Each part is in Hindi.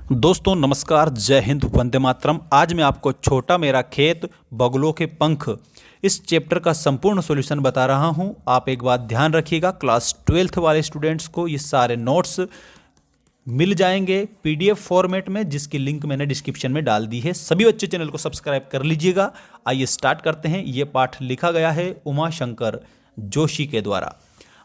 दोस्तों नमस्कार, जय हिंद, वंदे मातरम। आज मैं आपको छोटा मेरा खेत बगुलों के पंख इस चैप्टर का संपूर्ण सॉल्यूशन बता रहा हूं। आप एक बात ध्यान रखिएगा, क्लास 12th वाले स्टूडेंट्स को ये सारे नोट्स मिल जाएंगे पीडीएफ फॉर्मेट में, जिसकी लिंक मैंने डिस्क्रिप्शन में डाल दी है। सभी बच्चे चैनल को सब्सक्राइब कर लीजिएगा। आइए स्टार्ट करते हैं। ये पाठ लिखा गया है उमाशंकर जोशी के द्वारा।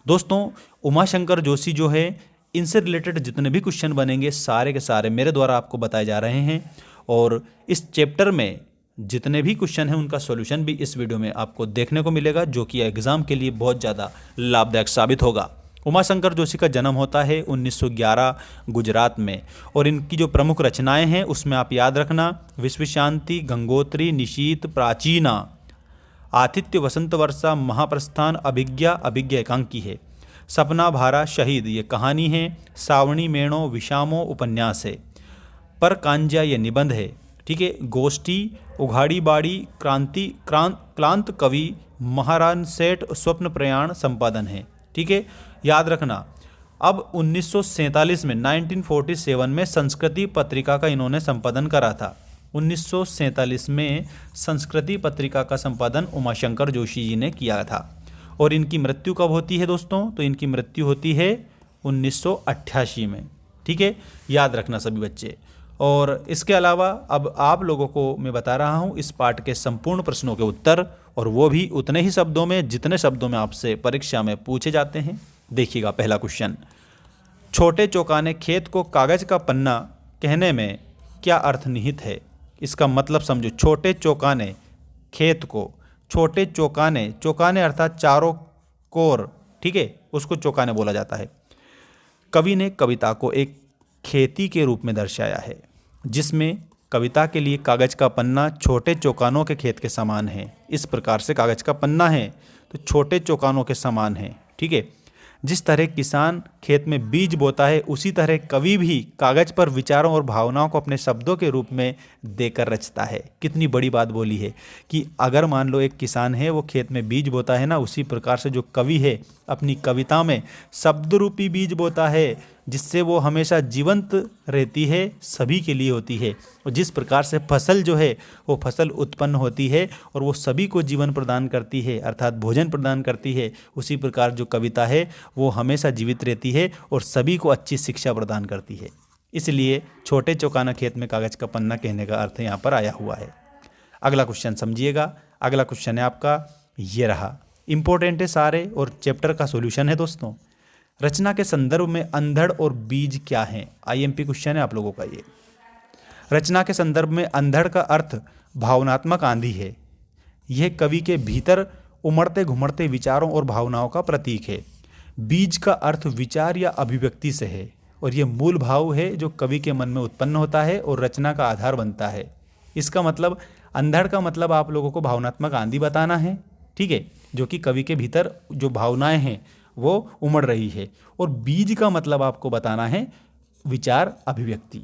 दोस्तों उमाशंकर जोशी जो है, इनसे रिलेटेड जितने भी क्वेश्चन बनेंगे सारे के सारे मेरे द्वारा आपको बताए जा रहे हैं, और इस चैप्टर में जितने भी क्वेश्चन हैं उनका सॉल्यूशन भी इस वीडियो में आपको देखने को मिलेगा, जो कि एग्ज़ाम के लिए बहुत ज़्यादा लाभदायक साबित होगा। उमाशंकर जोशी का जन्म होता है 1911 गुजरात में, और इनकी जो प्रमुख रचनाएं हैं उसमें आप याद रखना, विश्व शांति, गंगोत्री, निशीत, प्राचीना, आतिथ्य, वसंत वर्षा, महाप्रस्थान, अभिज्ञा, अभिज्ञा एकांकी है, सपना भारा, शहीद ये कहानी है, सावणी मेणो, विषामो उपन्यास है, पर कांजा ये निबंध है, ठीक है, गोष्ठी, उघाड़ी बाड़ी, क्लांत कवि, महाराज सेठ, स्वप्न प्रयाण संपादन है, ठीक है। याद रखना, अब 1947 में 1947 में संस्कृति पत्रिका का इन्होंने संपादन करा था। 1947 में संस्कृति पत्रिका का संपादन उमाशंकर जोशी जी ने किया था। और इनकी मृत्यु कब होती है दोस्तों? तो इनकी मृत्यु होती है 1988 में, ठीक है, याद रखना सभी बच्चे। और इसके अलावा अब आप लोगों को मैं बता रहा हूँ इस पाठ के संपूर्ण प्रश्नों के उत्तर, और वो भी उतने ही शब्दों में जितने शब्दों में आपसे परीक्षा में पूछे जाते हैं। देखिएगा पहला क्वेश्चन, छोटे चौकाने खेत को कागज का पन्ना कहने में क्या अर्थ निहित है? इसका मतलब समझो। छोटे चौकाने खेत को, छोटे चौकाने, चौकाने अर्थात चारों कोर, ठीक है, उसको चौकाने बोला जाता है। कवि ने कविता को एक खेती के रूप में दर्शाया है, जिसमें कविता के लिए कागज का पन्ना छोटे चौकानों के खेत के समान है। इस प्रकार से कागज का पन्ना है तो छोटे चौकानों के समान है, ठीक है। जिस तरह किसान खेत में बीज बोता है, उसी तरह कवि भी कागज पर विचारों और भावनाओं को अपने शब्दों के रूप में देकर रचता है। कितनी बड़ी बात बोली है कि अगर मान लो एक किसान है, वो खेत में बीज बोता है ना, उसी प्रकार से जो कवि है अपनी कविता में शब्द रूपी बीज बोता है, जिससे वो हमेशा जीवंत रहती है, सभी के लिए होती है। और जिस प्रकार से फसल जो है वो फसल उत्पन्न होती है और वो सभी को जीवन प्रदान करती है, अर्थात भोजन प्रदान करती है, उसी प्रकार जो कविता है वो हमेशा जीवित रहती है और सभी को अच्छी शिक्षा प्रदान करती है। इसलिए छोटे चौकाना खेत में कागज का पन्ना कहने का अर्थ यहाँ पर आया हुआ है। अगला क्वेश्चन समझिएगा। अगला क्वेश्चन है आपका, ये रहा, इंपॉर्टेंट है सारे, और चैप्टर का सॉल्यूशन है दोस्तों। रचना के संदर्भ में अंधड़ और बीज क्या हैं? आईएमपी क्वेश्चन है आप लोगों का ये। रचना के संदर्भ में अंधड़ का अर्थ भावनात्मक आंधी है। यह कवि के भीतर उमड़ते घुमड़ते विचारों और भावनाओं का प्रतीक है। बीज का अर्थ विचार या अभिव्यक्ति से है, और यह मूल भाव है जो कवि के मन में उत्पन्न होता है और रचना का आधार बनता है। इसका मतलब, अंधड़ का मतलब आप लोगों को भावनात्मक आंधी बताना है, ठीक है, जो कि कवि के भीतर जो भावनाएं हैं वो उमड़ रही है। और बीज का मतलब आपको बताना है विचार अभिव्यक्ति।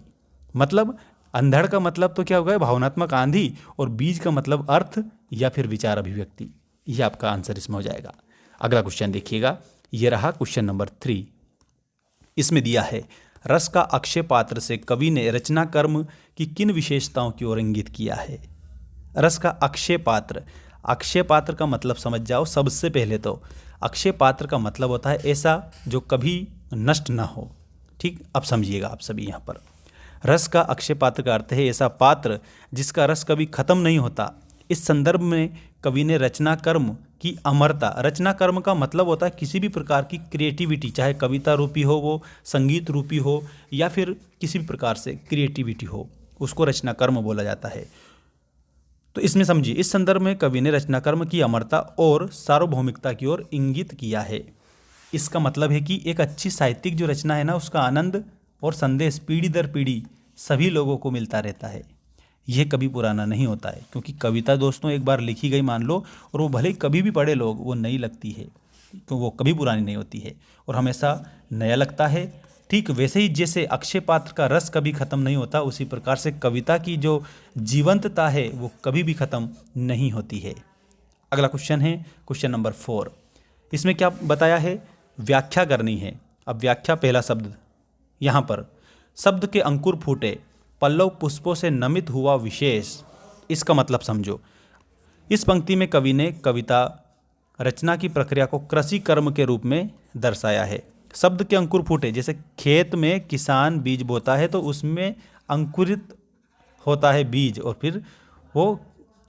मतलब अंधड़ का मतलब तो क्या होगा, भावनात्मक आंधी, और बीज का मतलब अर्थ या फिर विचार अभिव्यक्ति। ये आपका आंसर इसमें हो जाएगा। अगला क्वेश्चन देखिएगा, ये रहा क्वेश्चन नंबर 3। इसमें दिया है, रस का अक्षय पात्र से कवि ने रचना कर्म की किन विशेषताओं की ओर इंगित किया है? रस का अक्षय पात्र, अक्षय पात्र का मतलब समझ जाओ। सबसे पहले तो अक्षय पात्र का मतलब होता है ऐसा जो कभी नष्ट ना हो, ठीक। अब समझिएगा आप सभी यहाँ पर, रस का अक्षय पात्र का अर्थ है ऐसा पात्र जिसका रस कभी खत्म नहीं होता। इस संदर्भ में कवि ने रचना कर्म की अमरता, रचना कर्म का मतलब होता है किसी भी प्रकार की क्रिएटिविटी, चाहे कविता रूपी हो, वो संगीत रूपी हो, या फिर किसी भी प्रकार से क्रिएटिविटी हो, उसको रचना कर्म बोला जाता है। तो इसमें समझिए, इस संदर्भ में कवि ने रचना कर्म की अमरता और सार्वभौमिकता की ओर इंगित किया है। इसका मतलब है कि एक अच्छी साहित्यिक जो रचना है ना, उसका आनंद और संदेश पीढ़ी दर पीढ़ी सभी लोगों को मिलता रहता है। यह कभी पुराना नहीं होता है, क्योंकि कविता दोस्तों एक बार लिखी गई मान लो, और वो भले कभी भी पढ़े लोग, वो नई लगती है, तो वो कभी पुरानी नहीं होती है और हमेशा नया लगता है। ठीक वैसे ही जैसे अक्षय पात्र का रस कभी ख़त्म नहीं होता, उसी प्रकार से कविता की जो जीवंतता है वो कभी भी ख़त्म नहीं होती है। अगला क्वेश्चन है क्वेश्चन नंबर 4। इसमें क्या बताया है, व्याख्या करनी है। अब व्याख्या, पहला शब्द यहाँ पर शब्द के अंकुर फूटे, पल्लव पुष्पों से नमित हुआ विशेष। इसका मतलब समझो। इस पंक्ति में कवि ने कविता रचना की प्रक्रिया को कृषि कर्म के रूप में दर्शाया है। शब्द के अंकुर फूटे, जैसे खेत में किसान बीज बोता है तो उसमें अंकुरित होता है बीज और फिर वो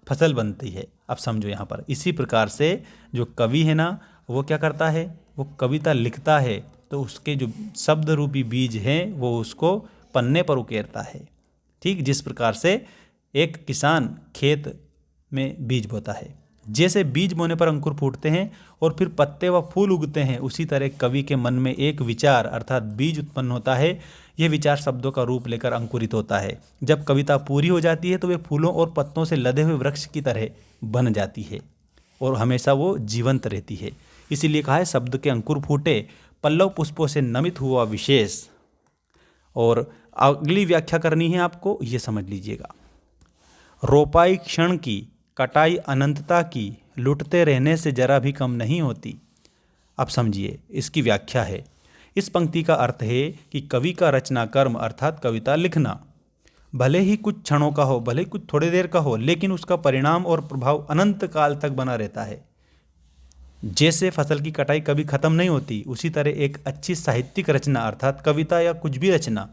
फसल बनती है। अब समझो यहाँ पर इसी प्रकार से जो कवि है ना, वो क्या करता है, वो कविता लिखता है तो उसके जो शब्द रूपी बीज हैं वो उसको पन्ने पर उकेरता है। ठीक जिस प्रकार से एक किसान खेत में बीज बोता है, जैसे बीज बोने पर अंकुर फूटते हैं और फिर पत्ते व फूल उगते हैं, उसी तरह कवि के मन में एक विचार अर्थात बीज उत्पन्न होता है। यह विचार शब्दों का रूप लेकर अंकुरित होता है। जब कविता पूरी हो जाती है तो वे फूलों और पत्तों से लदे हुए वृक्ष की तरह बन जाती है और हमेशा वो जीवंत रहती है। इसीलिए कहा है शब्द के अंकुर फूटे, पल्लव पुष्पों से नमित हुआ विशेष। और अगली व्याख्या करनी है आपको, ये समझ लीजिएगा। रोपाई क्षण की, कटाई अनंतता की, लुटते रहने से जरा भी कम नहीं होती। अब समझिए इसकी व्याख्या है। इस पंक्ति का अर्थ है कि कवि का रचना कर्म अर्थात कविता लिखना भले ही कुछ क्षणों का हो, भले ही कुछ थोड़ी देर का हो, लेकिन उसका परिणाम और प्रभाव अनंत काल तक बना रहता है। जैसे फसल की कटाई कभी खत्म नहीं होती, उसी तरह एक अच्छी साहित्यिक रचना अर्थात कविता या कुछ भी रचना,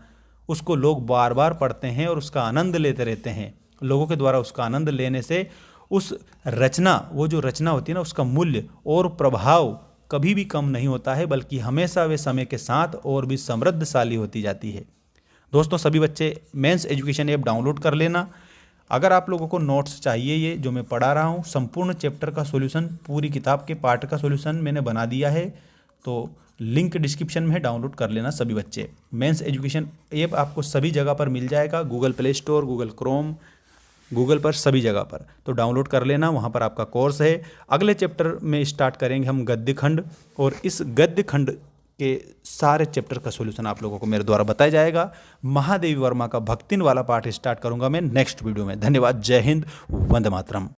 उसको लोग बार बार पढ़ते हैं और उसका आनंद लेते रहते हैं। लोगों के द्वारा उसका आनंद लेने से उस रचना, वो जो रचना होती है ना, उसका मूल्य और प्रभाव कभी भी कम नहीं होता है, बल्कि हमेशा वे समय के साथ और भी समृद्धशाली होती जाती है। दोस्तों सभी बच्चे मेंस एजुकेशन ऐप डाउनलोड कर लेना। अगर आप लोगों को नोट्स चाहिए, ये जो मैं पढ़ा रहा हूँ संपूर्ण चैप्टर का सॉल्यूशन, पूरी किताब के पार्ट का सॉल्यूशन मैंने बना दिया है, तो लिंक डिस्क्रिप्शन में है, डाउनलोड कर लेना सभी बच्चे। मेंस एजुकेशन ऐप आपको सभी जगह पर मिल जाएगा, Google play store, Google Chrome, Google पर, सभी जगह पर, तो डाउनलोड कर लेना। वहाँ पर आपका कोर्स है। अगले चैप्टर में स्टार्ट करेंगे हम गद्य खंड, और इस गद्य खंड के सारे चैप्टर का सॉल्यूशन आप लोगों को मेरे द्वारा बताया जाएगा। महादेवी वर्मा का भक्तिन वाला पार्ट स्टार्ट करूंगा मैं नेक्स्ट वीडियो में। धन्यवाद। जय हिंद, वंदे मातरम।